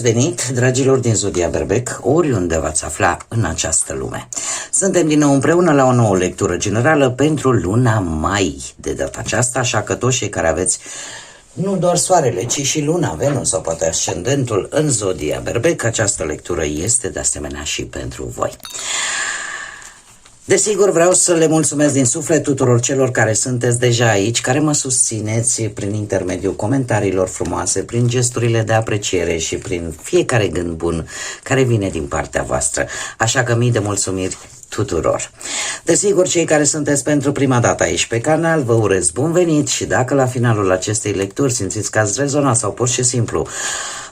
ați venit, dragilor din Zodia Berbec, oriunde v-ați afla în această lume. Suntem din nou împreună la o nouă lectură generală pentru luna mai de data aceasta, așa că toți cei care aveți nu doar soarele, ci și luna, Venus sau poate ascendentul în Zodia Berbec, această lectură este de asemenea și pentru voi. Desigur, vreau să le mulțumesc din suflet tuturor celor care sunteți deja aici, care mă susțineți prin intermediul comentariilor frumoase, prin gesturile de apreciere și prin fiecare gând bun care vine din partea voastră. Așa că mii de mulțumiri tuturor. Desigur, cei care sunteți pentru prima dată aici pe canal, vă urez bun venit și dacă la finalul acestei lecturi simțiți că ați rezonat sau pur și simplu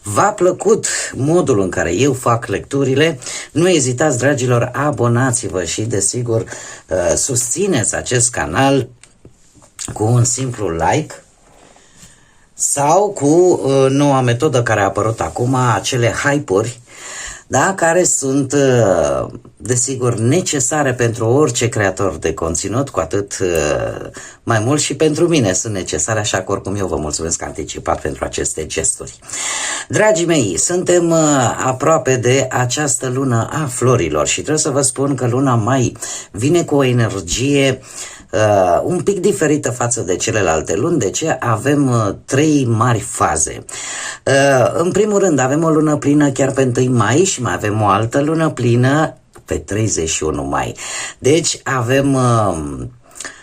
v-a plăcut modul în care eu fac lecturile, nu ezitați, dragilor, abonați-vă și, desigur, susțineți acest canal cu un simplu like sau cu noua metodă care a apărut acum, acele hype-uri, da, care sunt, desigur, necesare pentru orice creator de conținut, cu atât mai mult și pentru mine sunt necesare, așa că oricum eu vă mulțumesc anticipat pentru aceste gesturi. Dragii mei, suntem aproape de această lună a florilor și trebuie să vă spun că luna mai vine cu o energie un pic diferită față de celelalte luni. De ce? Avem trei mari faze. În primul rând avem o lună plină chiar pe 1 mai și mai avem o altă lună plină pe 31 mai. Deci avem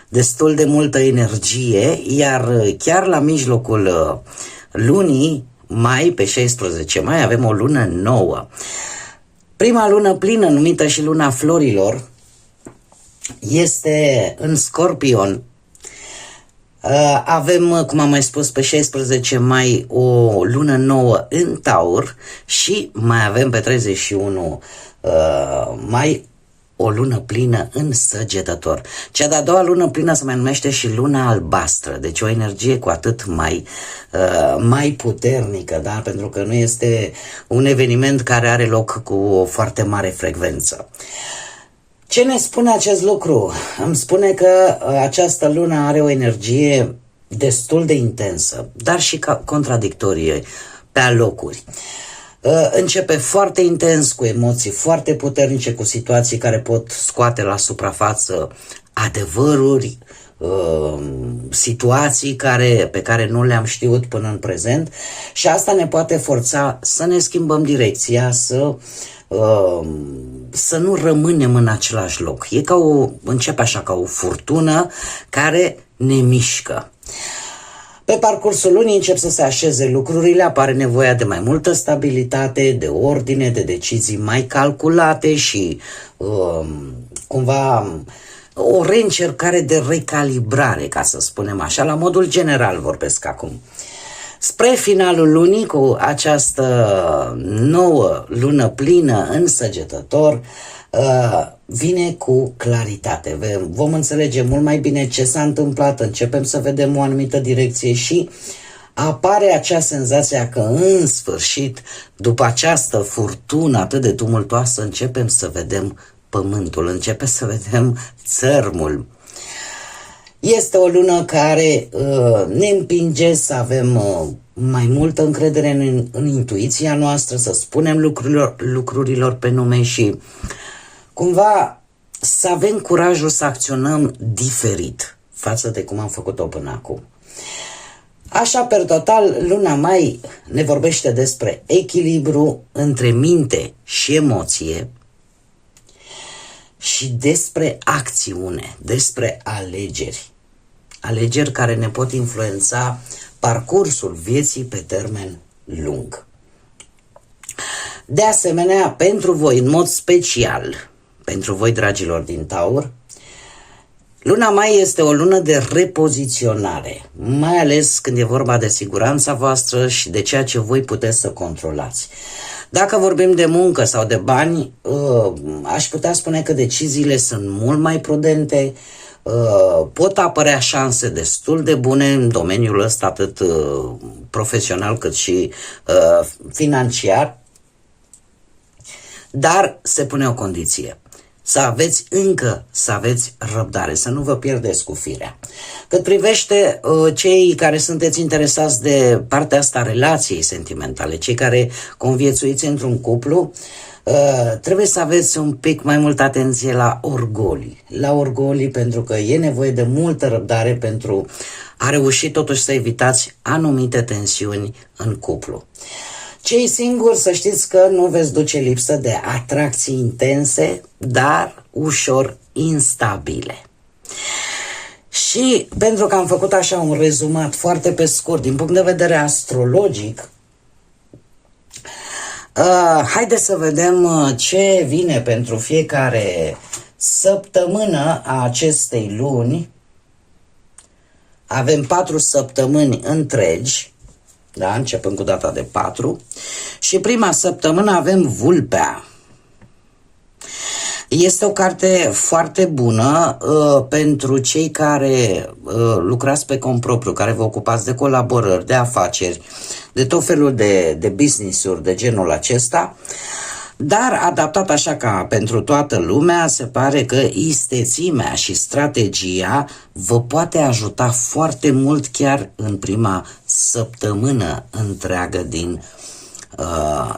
destul de multă energie, iar chiar la mijlocul lunii mai, pe 16 mai, avem o lună nouă. Prima lună plină, numită și luna florilor, este în Scorpion. Avem, cum am mai spus, pe 16 mai o lună nouă în Taur și mai avem pe 31 mai o lună plină în Săgetător. Cea de-a doua lună plină se mai numește și luna albastră, deci o energie cu atât mai puternică, da? Pentru că nu este un eveniment care are loc cu o foarte mare frecvență. Ce ne spune acest lucru? Îmi spune că această lună are o energie destul de intensă, dar și contradictorie pe alocuri. Începe foarte intens, cu emoții foarte puternice, cu situații care pot scoate la suprafață adevăruri, situații pe care nu le-am știut până în prezent și asta ne poate forța să ne schimbăm direcția, să nu rămânem în același loc. Începe așa ca o furtună care ne mișcă. Pe parcursul lunii încep să se așeze lucrurile, apare nevoia de mai multă stabilitate, de ordine, de decizii mai calculate și cumva o reîncercare de recalibrare, ca să spunem așa, la modul general vorbesc acum. Spre finalul lunii, cu această nouă lună plină în Săgetător, vine cu claritate. Vom înțelege mult mai bine ce s-a întâmplat, începem să vedem o anumită direcție și apare acea senzație că în sfârșit, după această furtună atât de tumultoasă, începem să vedem pământul, începem să vedem țărmul. Este o lună care ne împinge să avem mai multă încredere în intuiția noastră, să spunem lucrurilor pe nume și cumva să avem curajul să acționăm diferit față de cum am făcut-o până acum. Așa, per total, luna mai ne vorbește despre echilibru între minte și emoție și despre acțiune, despre alegeri. Alegeri care ne pot influența parcursul vieții pe termen lung. De asemenea, pentru voi, în mod special, pentru voi, dragilor din Taur, luna mai este o lună de repoziționare, mai ales când e vorba de siguranța voastră și de ceea ce voi puteți să controlați. Dacă vorbim de muncă sau de bani, aș putea spune că deciziile sunt mult mai prudente, pot apărea șanse destul de bune în domeniul ăsta, atât profesional cât și financiar, dar se pune o condiție. să aveți răbdare, să nu vă pierdeți cu firea. Cât privește cei care sunteți interesați de partea asta relației sentimentale, cei care conviețuiți într-un cuplu, trebuie să aveți un pic mai multă atenție la orgolii, pentru că e nevoie de multă răbdare pentru a reuși totuși să evitați anumite tensiuni în cuplu. Cei singuri, să știți că nu veți duce lipsă de atracții intense, dar ușor instabile. Și pentru că am făcut așa un rezumat foarte pe scurt din punct de vedere astrologic, haideți să vedem ce vine pentru fiecare săptămână a acestei luni. Avem 4 săptămâni întregi, da, începând cu data de 4, și prima săptămână avem Vulpea. Este o carte foarte bună pentru cei care lucrați pe cont propriu, care vă ocupați de colaborări, de afaceri, de tot felul de business-uri de genul acesta, dar adaptat așa ca pentru toată lumea. Se pare că istețimea și strategia vă poate ajuta foarte mult chiar în prima săptămână întreagă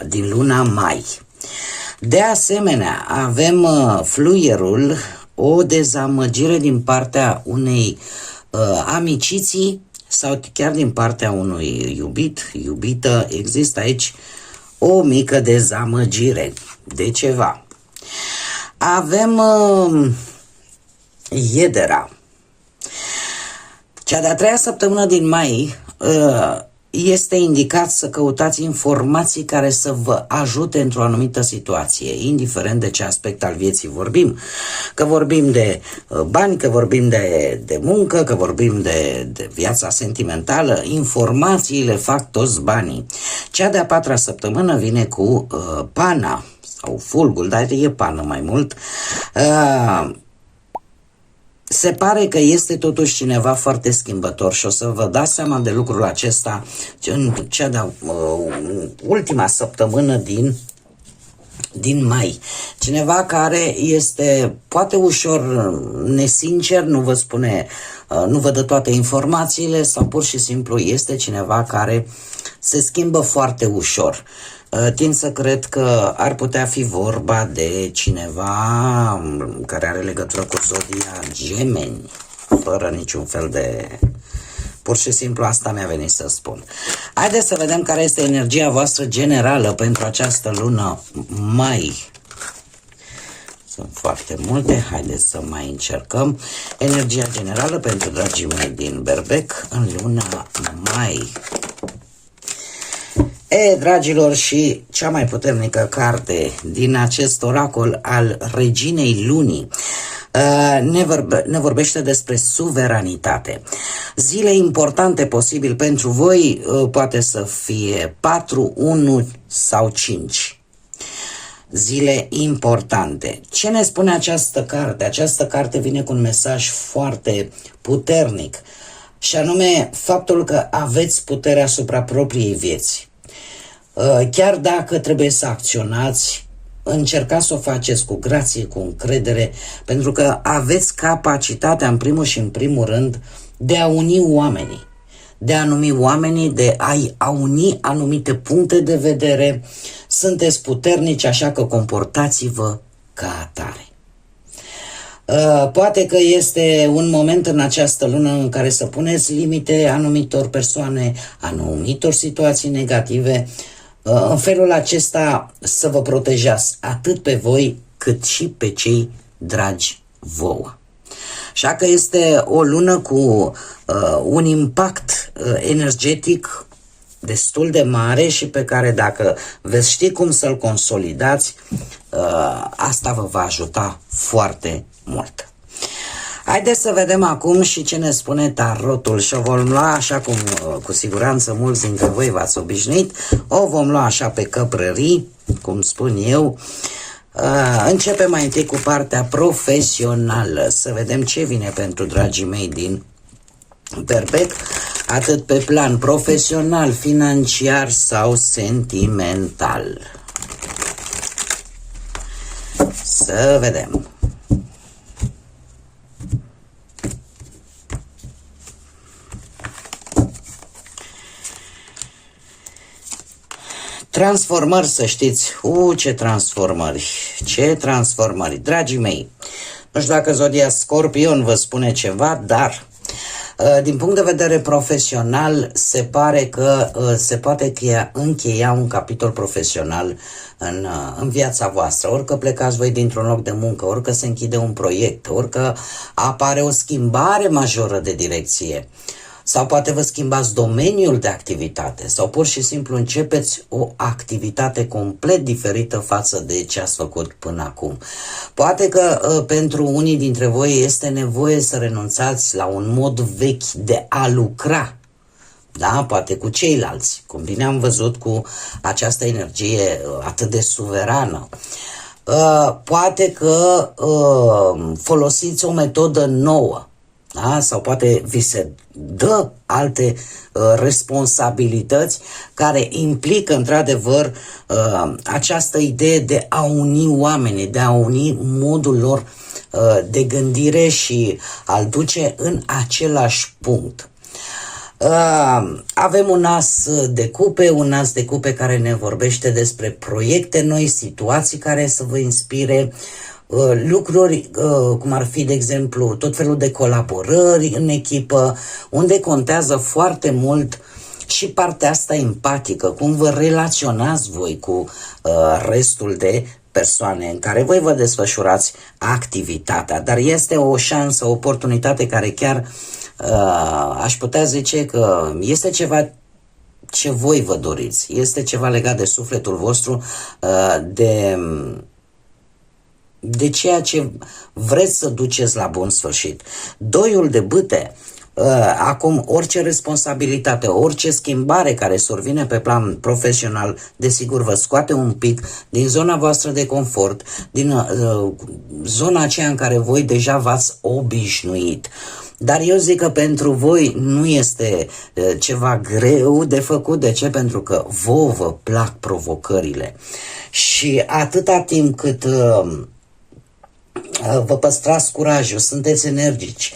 din luna mai. De asemenea, avem Fluierul, o dezamăgire din partea unei amiciții sau chiar din partea unui iubită. Există aici o mică dezamăgire de ceva. Avem Iedera. Cea de-a 3-a săptămână din mai este indicat să căutați informații care să vă ajute într-o anumită situație, indiferent de ce aspect al vieții vorbim. Că vorbim de bani, că vorbim de muncă, că vorbim de viața sentimentală, informațiile fac toți banii. Cea de-a 4-a săptămână vine cu Pana sau Fulgul, dar e Pană mai mult. Se pare că este totuși cineva foarte schimbător și o să vă dați seama de lucrul acesta în cea de ultima săptămână din mai. Cineva care este poate ușor nesincer, nu vă spune, nu vă dă toate informațiile, sau pur și simplu este cineva care se schimbă foarte ușor. Tind să cred că ar putea fi vorba de cineva care are legătură cu zodia Gemeni, fără niciun fel de... Pur și simplu asta mi-a venit să spun. Haideți să vedem care este energia voastră generală pentru această lună mai. Sunt foarte multe, haideți să mai încercăm. Energia generală pentru dragii mei din Berbec în luna mai. Dragilor, și cea mai puternică carte din acest oracol al Reginei Lunii ne vorbește despre suveranitate. Zile importante posibil pentru voi poate să fie 4, 1 sau 5. Zile importante. Ce ne spune această carte? Această carte vine cu un mesaj foarte puternic, și anume faptul că aveți puterea asupra propriei vieți. Chiar dacă trebuie să acționați, încercați să o faceți cu grație, cu încredere, pentru că aveți capacitatea, în primul și în primul rând, de a uni oamenii, de a uni anumite puncte de vedere. Sunteți puternici, așa că comportați-vă ca atare. Poate că este un moment în această lună în care să puneți limite anumitor persoane, anumitor situații negative. În felul acesta să vă protejați atât pe voi cât și pe cei dragi vouă. Așa că este o lună cu un impact energetic destul de mare și pe care, dacă veți ști cum să-l consolidați, asta vă va ajuta foarte mult. Haideți să vedem acum și ce ne spune tarotul, și o vom lua așa cum cu siguranță mulți dintre voi v-ați obișnuit, o vom lua așa pe căprării, cum spun eu. Începem mai întâi cu partea profesională, să vedem ce vine pentru dragii mei din Berbec, atât pe plan profesional, financiar sau sentimental. Să vedem. Transformări, să știți, ce transformări, ce transformări, dragii mei. Nu știu dacă zodia Scorpion vă spune ceva, dar din punct de vedere profesional se pare că se poate încheia un capitol profesional în viața voastră, orică plecați voi dintr-un loc de muncă, orică se închide un proiect, orică apare o schimbare majoră de direcție. Sau poate vă schimbați domeniul de activitate sau pur și simplu începeți o activitate complet diferită față de ce ați făcut până acum. Poate că pentru unii dintre voi este nevoie să renunțați la un mod vechi de a lucra. Da, poate cu ceilalți, cum bine am văzut cu această energie atât de suverană. Poate că folosiți o metodă nouă. Da? Sau poate vi se dă alte responsabilități care implică într-adevăr această idee de a uni oamenii, de a uni modul lor de gândire și a-l duce în același punct. Avem un as de cupe care ne vorbește despre proiecte noi, situații care să vă inspire, lucruri cum ar fi, de exemplu, tot felul de colaborări în echipă, unde contează foarte mult și partea asta empatică, cum vă relaționați voi cu restul de persoane în care voi vă desfășurați activitatea. Dar este o șansă, o oportunitate care chiar aș putea zice că este ceva ce voi vă doriți, este ceva legat de sufletul vostru, de ceea ce vreți să duceți la bun sfârșit. Doiul de bâte, acum orice responsabilitate, orice schimbare care survine pe plan profesional, desigur vă scoate un pic din zona voastră de confort, din zona aceea în care voi deja v-ați obișnuit. Dar eu zic că pentru voi nu este ceva greu de făcut. De ce? Pentru că vouă vă plac provocările. Și atâta timp cât vă păstrați curajul, sunteți energici,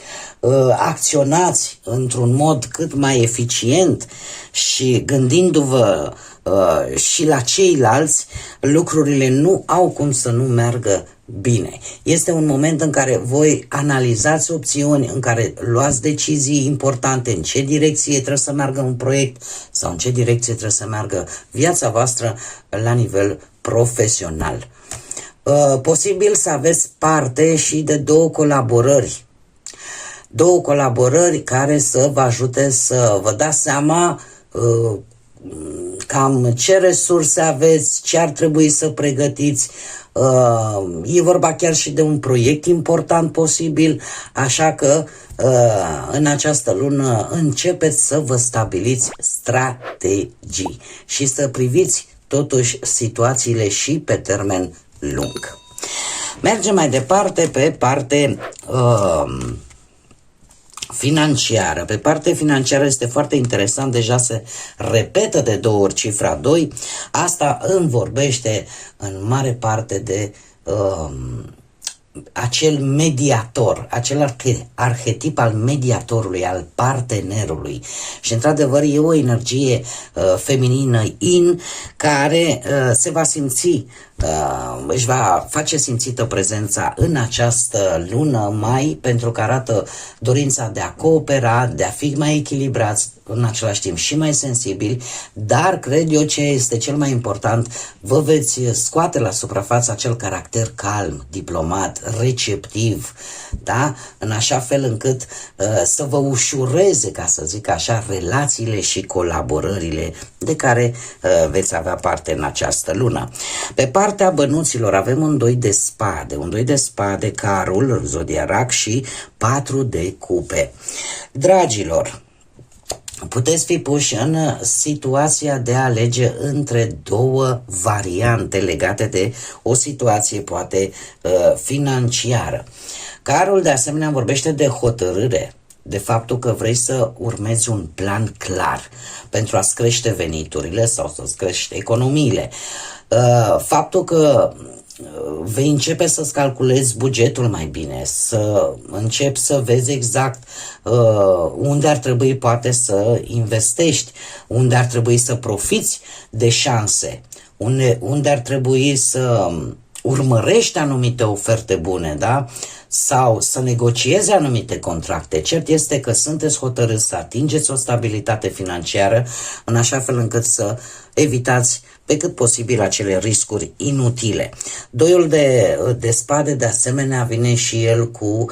acționați într-un mod cât mai eficient și gândindu-vă și la ceilalți, lucrurile nu au cum să nu meargă bine. Este un moment în care voi analizați opțiuni, în care luați decizii importante, în ce direcție trebuie să meargă un proiect sau în ce direcție trebuie să meargă viața voastră la nivel profesional. Posibil să aveți parte și de două colaborări care să vă ajute să vă dați seama cam ce resurse aveți, ce ar trebui să pregătiți. E vorba chiar și de un proiect important posibil, așa că în această lună începeți să vă stabiliți strategii și să priviți totuși situațiile și pe termen lung. Mergem mai departe pe parte financiară. Pe partea financiară este foarte interesant, deja se repetă de 2 ori cifra 2. Asta îmi vorbește în mare parte de acel mediator, acel arhetip al mediatorului, al partenerului. Și într-adevăr e o energie feminină care se va simți, își va face simțită prezența în această lună mai, pentru că arată dorința de a coopera, de a fi mai echilibrați, în același timp și mai sensibili, dar cred eu ce este cel mai important, vă veți scoate la suprafață acel caracter calm, diplomat, receptiv, da? În așa fel încât să vă ușureze, ca să zic așa, relațiile și colaborările de care veți avea parte în această lună. Pe partea bănuților avem un 2 de spade, carul, zodiarac și 4 de cupe. Dragilor, puteți fi puși în situația de a alege între două variante legate de o situație poate financiară. Carul de asemenea vorbește de hotărâre, de faptul că vrei să urmezi un plan clar pentru a-ți crește veniturile sau să-ți crește economiile. Faptul că vei începe să-ți calculezi bugetul mai bine, să începi să vezi exact unde ar trebui poate să investești, unde ar trebui să profiți de șanse, unde ar trebui să urmărești anumite oferte bune, da? Sau să negocieze anumite contracte. Cert este că sunteți hotărâți să atingeți o stabilitate financiară în așa fel încât să evitați pe cât posibil acele riscuri inutile. Doiul de spade, de asemenea, vine și el cu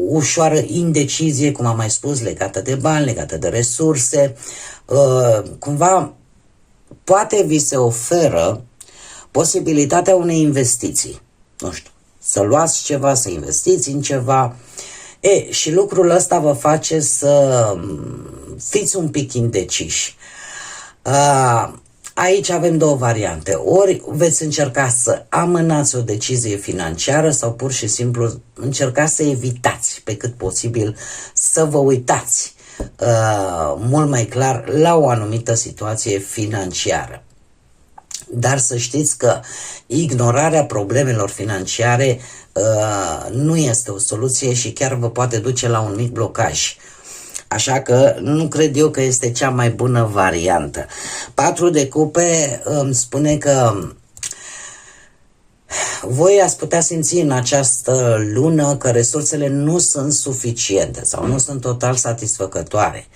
ușoară indecizie, cum am mai spus, legată de bani, legată de resurse. Cumva, poate vi se oferă posibilitatea unei investiții. Nu știu, să luați ceva, să investiți în ceva. Și lucrul ăsta vă face să fiți un pic indeciși. Aici avem două variante. Ori veți încerca să amânați o decizie financiară sau pur și simplu încercați să evitați pe cât posibil să vă uitați mult mai clar la o anumită situație financiară. Dar să știți că ignorarea problemelor financiare nu este o soluție și chiar vă poate duce la un mic blocaj. Așa că nu cred eu că este cea mai bună variantă. 4 de cupe îmi spune că voi ați putea simți în această lună că resursele nu sunt suficiente sau nu sunt total satisfăcătoare.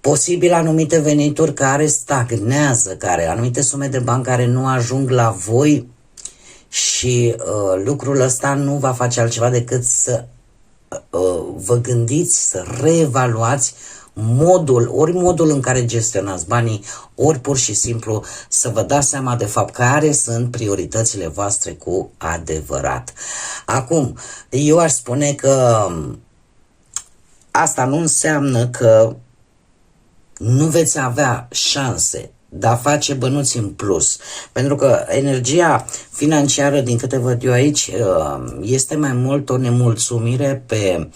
Posibil anumite venituri care stagnează, anumite sume de bani care nu ajung la voi și lucrul ăsta nu va face altceva decât să vă gândiți, să reevaluați modul în care gestionați banii, ori pur și simplu să vă dați seama de fapt care sunt prioritățile voastre cu adevărat. Acum, eu aș spune că asta nu înseamnă că nu veți avea șanse de a face bănuți în plus. Pentru că energia financiară, din câte văd eu aici, este mai mult o nemulțumire pe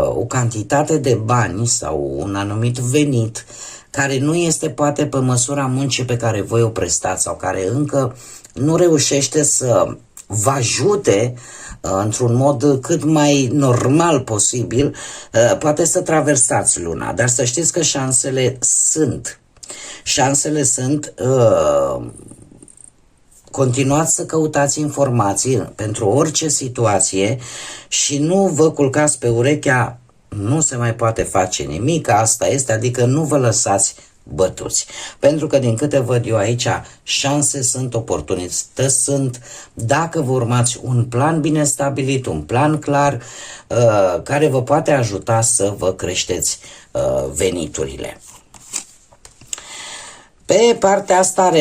o cantitate de bani sau un anumit venit care nu este poate pe măsura muncii pe care voi o prestați sau care încă nu reușește să vă ajute într-un mod cât mai normal posibil, poate să traversați luna. Dar să știți că șansele sunt. Șansele sunt, continuați să căutați informații pentru orice situație și nu vă culcați pe urechea, nu se mai poate face nimic, asta este, adică nu vă lăsați bătuți. Pentru că din câte văd eu aici, șanse sunt, oportunități sunt, dacă vă urmați un plan bine stabilit, un plan clar, care vă poate ajuta să vă creșteți veniturile. Pe partea asta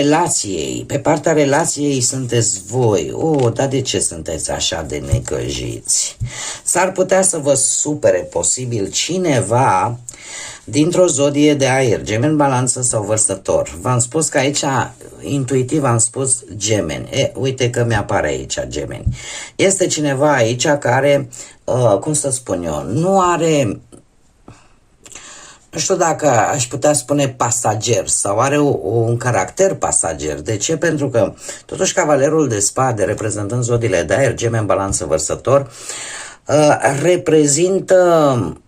pe partea relației sunteți voi. Dar de ce sunteți așa de necăjiți? S-ar putea să vă supere posibil cineva dintr-o zodie de aer, Gemeni, Balanță sau Vărsător. V-am spus că aici, intuitiv am spus Gemeni. Uite că mi-apare aici Gemeni. Este cineva aici care, cum să spun eu, nu are... Nu știu dacă aș putea spune pasager sau are un caracter pasager. De ce? Pentru că totuși cavalerul de spade, reprezentând zodiile de aer, Gemeni, Balanță, Vărsător, reprezintă,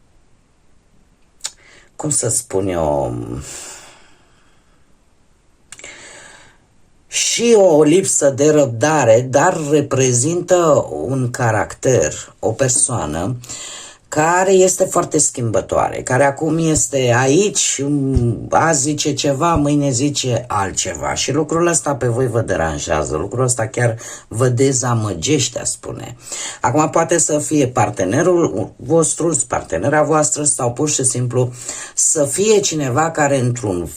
cum să spun eu, și o lipsă de răbdare, dar reprezintă un caracter, o persoană care este foarte schimbătoare, care acum este aici, azi zice ceva, mâine zice altceva și lucrul ăsta pe voi vă deranjează, lucrul ăsta chiar vă dezamăgește, a spune. Acum poate să fie partenerul vostru, partenera voastră sau pur și simplu să fie cineva care într-un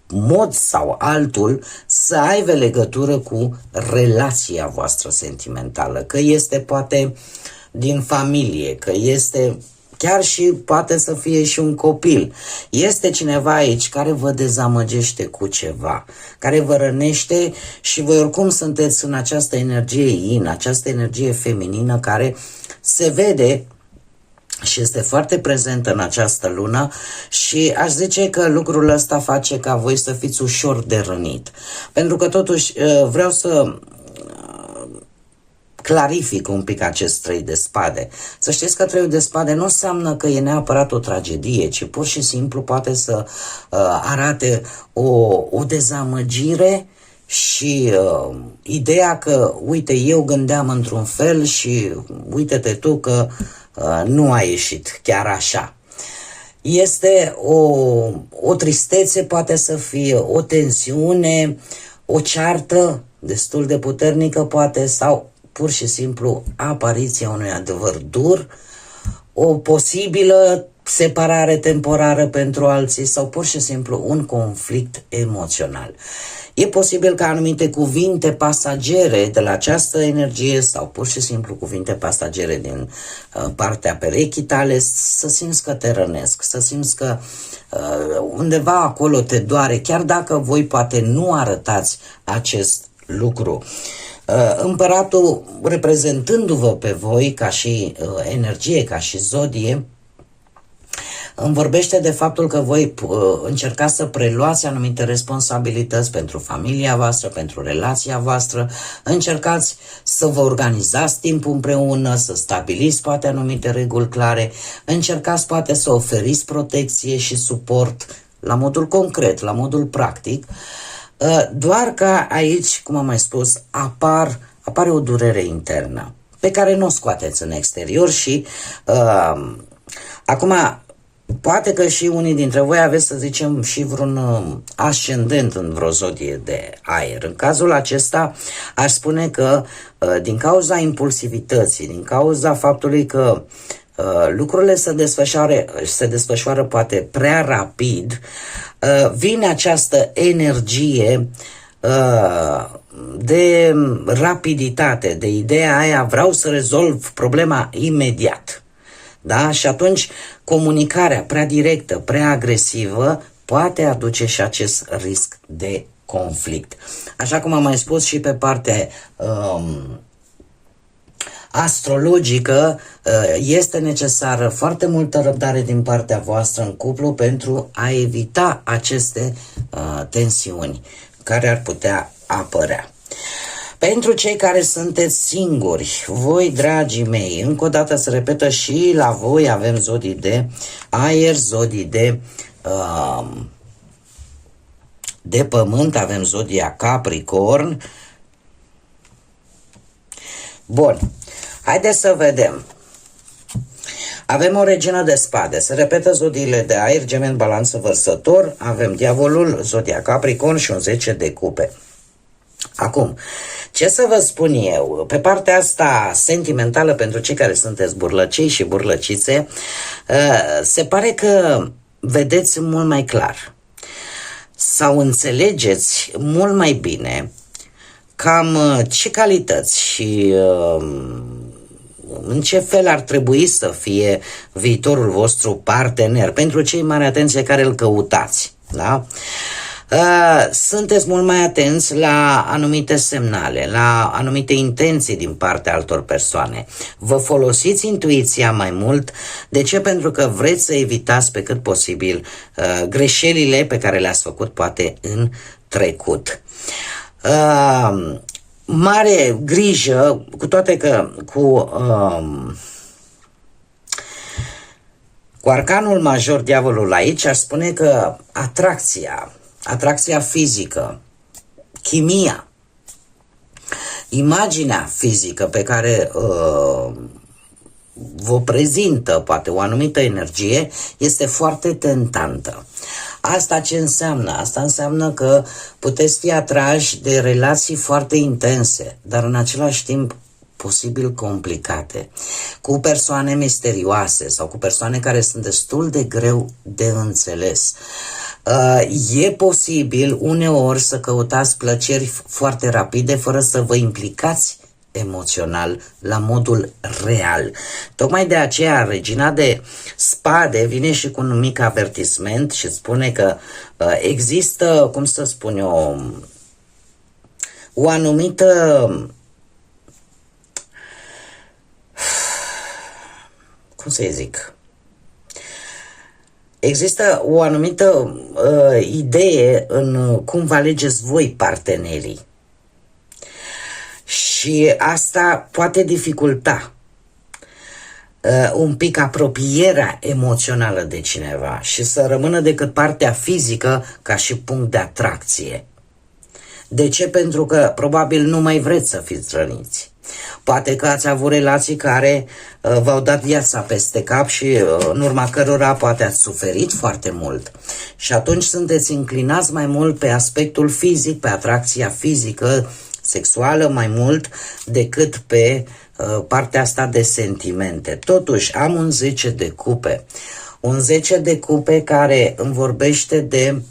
mod sau altul să aibă legătură cu relația voastră sentimentală, că este poate din familie, că este chiar și poate să fie și un copil. Este cineva aici care vă dezamăgește cu ceva, care vă rănește și voi oricum sunteți în această energie yin, această energie feminină care se vede și este foarte prezentă în această lună și aș zice că lucrul ăsta face ca voi să fiți ușor de rănit. Pentru că totuși vreau să clarific un pic acest 3 de spade. Să știți că 3 de spade nu înseamnă că e neapărat o tragedie, ci pur și simplu poate să arate o dezamăgire și ideea că, uite, eu gândeam într-un fel și uite-te tu că nu a ieșit chiar așa. Este o tristețe, poate să fie o tensiune, o ceartă destul de puternică, poate, sau pur și simplu apariția unui adevăr dur, o posibilă separare temporară pentru alții sau pur și simplu un conflict emoțional. E posibil ca anumite cuvinte pasagere de la această energie sau pur și simplu cuvinte pasagere din partea perechii tale să simți că te rănesc, să simți că undeva acolo te doare, chiar dacă voi poate nu arătați acest lucru. Împăratul, reprezentându-vă pe voi ca și energie, ca și zodie, îmi vorbește de faptul că voi încercați să preluați anumite responsabilități pentru familia voastră, pentru relația voastră, încercați să vă organizați timpul împreună, să stabiliți poate anumite reguli clare, încercați poate să oferiți protecție și suport la modul concret, la modul practic, doar că aici, cum am mai spus, apare o durere internă pe care nu o scoateți în exterior și acum poate că și unii dintre voi aveți, să zicem, și vreun ascendent în vreo zodie de aer. În cazul acesta aș spune că din cauza impulsivității, din cauza faptului că lucrurile se desfășoară poate prea rapid, vine această energie de rapiditate, de ideea aia vreau să rezolv problema imediat. Da? Și atunci comunicarea prea directă, prea agresivă poate aduce și acest risc de conflict. Așa cum am mai spus și pe partea astrologică, este necesară foarte multă răbdare din partea voastră în cuplu pentru a evita aceste tensiuni care ar putea apărea. Pentru cei care sunteți singuri, voi, dragii mei, încă o dată se repetă și la voi avem zodii de aer, zodii de pământ, avem zodia Capricorn. Bun, haideți să vedem. Avem o regină de spade, se repetă zodiile de aer, Gemeni, Balanță, Vărsător, avem diavolul, zodia Capricorn și un 10 de cupe. Acum, ce să vă spun eu, pe partea asta sentimentală pentru cei care sunteți burlăcei și burlăcițe, se pare că vedeți mult mai clar sau înțelegeți mult mai bine cam ce calități și în ce fel ar trebui să fie viitorul vostru partener, pentru cei mari atenție care îl căutați, da? Sunteți mult mai atenți la anumite semnale, la anumite intenții din partea altor persoane. Vă folosiți intuiția mai mult. De ce? Pentru că vreți să evitați pe cât posibil greșelile pe care le-ați făcut poate în trecut. Mare grijă, cu toate că cu arcanul major, diavolul aici, aș spune că atracția fizică, chimia, imaginea fizică pe care vă prezintă poate o anumită energie este foarte tentantă. Asta ce înseamnă? Asta înseamnă că puteți fi atrași de relații foarte intense, dar în același timp posibil complicate, cu persoane misterioase sau cu persoane care sunt destul de greu de înțeles. E posibil uneori să căutați plăceri foarte rapide fără să vă implicați emoțional la modul real. Tocmai de aceea regina de spade vine și cu un mic avertisment și spune că există, cum să spun eu, o anumită, cum să zic, există o anumită idee în cum vă alegeți voi partenerii. Și asta poate dificulta un pic apropierea emoțională de cineva și să rămână decât partea fizică ca și punct de atracție. De ce? Pentru că probabil nu mai vreți să fiți răniți. Poate că ați avut relații care v-au dat viața peste cap și în urma cărora poate ați suferit foarte mult. Și atunci sunteți inclinați mai mult pe aspectul fizic, pe atracția fizică, sexuală mai mult decât pe partea asta de sentimente. Totuși am un 10 de cupe. Un 10 de cupe care îmi vorbește de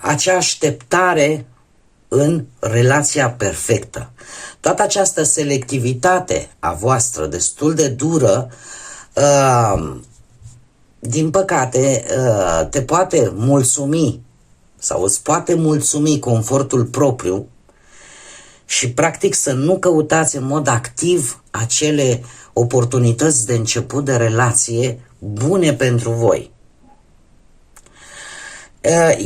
acea așteptare în relația perfectă. Toată această selectivitate a voastră destul de dură, din păcate, te poate mulțumi sau îți poate mulțumi confortul propriu și practic să nu căutați în mod activ acele oportunități de început de relație bune pentru voi.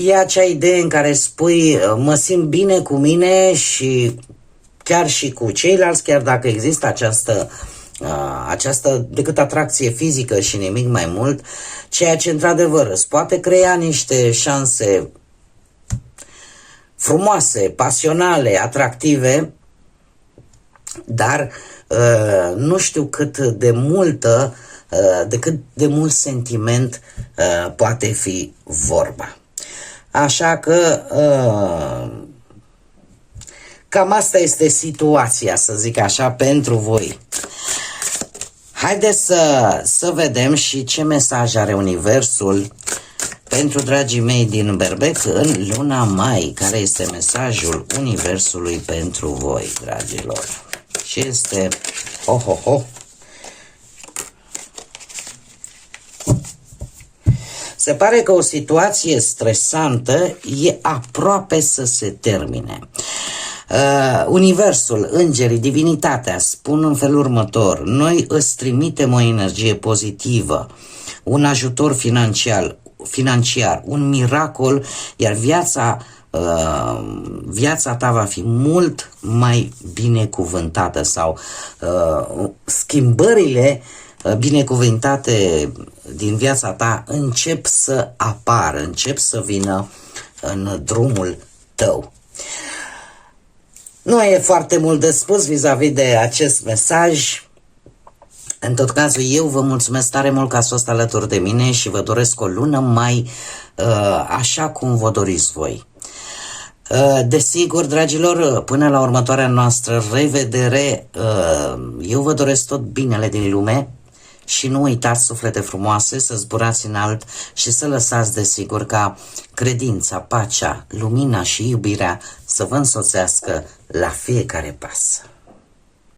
E acea idee în care spui mă simt bine cu mine și chiar și cu ceilalți, chiar dacă există această decât atracție fizică și nimic mai mult, ceea ce într-adevăr îți poate crea niște șanse frumoase, pasionale, atractive, dar nu știu cât de mult sentiment poate fi vorba. Așa că cam asta este situația, să zic așa, pentru voi. Haideți să vedem și ce mesaj are Universul pentru dragii mei din Berbec în luna mai. Care este mesajul Universului pentru voi, dragilor? Și este... Se pare că o situație stresantă e aproape să se termine. Universul, îngerii, divinitatea spun în felul următor: noi îți trimitem o energie pozitivă, un ajutor financiar, un miracol, iar viața ta va fi mult mai binecuvântată sau schimbările binecuvântate din viața ta încep să apară, încep să vină în drumul tău. Nu e foarte mult de spus vis-a-vis de acest mesaj. În tot cazul, eu vă mulțumesc tare mult că ați fost alături de mine și vă doresc o lună mai așa cum vă doriți voi. Desigur, dragilor, până la următoarea noastră revedere, eu vă doresc tot binele din lume și nu uitați, suflete frumoase, să zburați înalt și să lăsați, desigur, ca credința, pacea, lumina și iubirea să vă însoțească la fiecare pas.